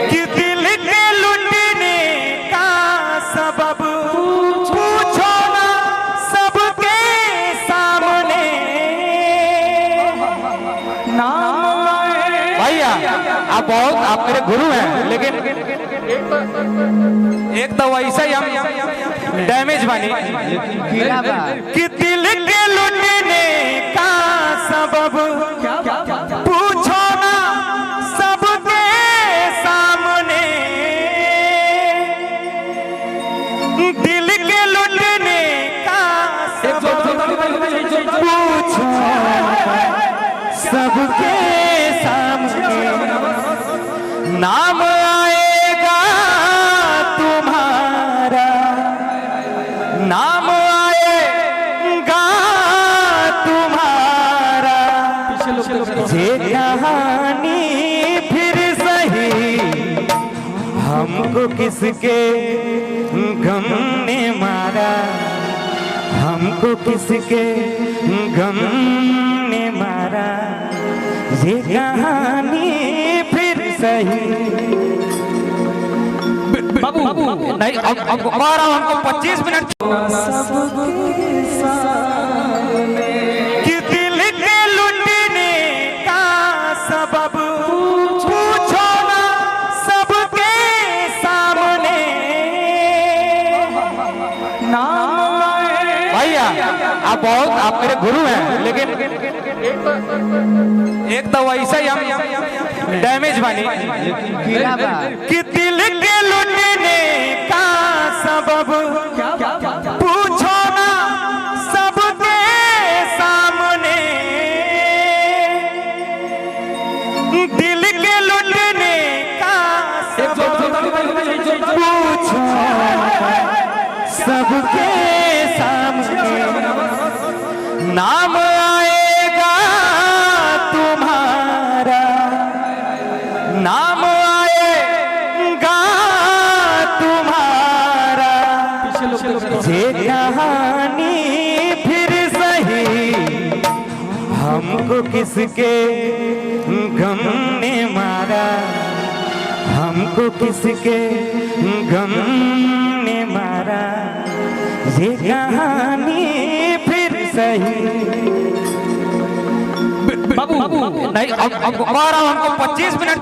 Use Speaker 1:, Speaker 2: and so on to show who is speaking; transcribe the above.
Speaker 1: कि दिल के लुटने का सबब पूछो ना सबके सामने। भैया आप मेरे गुरु हैं, लेकिन एक तो वैसा ही हम डैमेज बनी कि दिल के लुटने का सबब पूछो ना सबके सामने। दिल के लुटने का सबब पूछो सबके सामने। नाम आएगा तुम्हारा, नाम आएगा तुम्हारा। ये कहानी फिर सही हमको किसके गम ने मारा, हमको किसके गम ने मारा। ये कहानी फिर सही। बाबू नहीं, अब हमको 25 मिनट कि दिल के लुटने का सबब पूछो ना सबके सामने। भैया आप मेरे गुरु हैं, लेकिन एक तो वैसा ही हम डैमेज बनी कि दिल के लुटने का सबब पूछो ना सबके सामने। दिल के लुटने का सबब पूछो सबके सामने। नाम आएगा तुम्हारा, नाम आएगा तुम्हारा। ये कहानी फिर सही हमको किसके गम ने मारा, हमको किसके गम ने मारा। ये कहानी फिर सही। बाबू नहीं, अब हमको 25 मिनट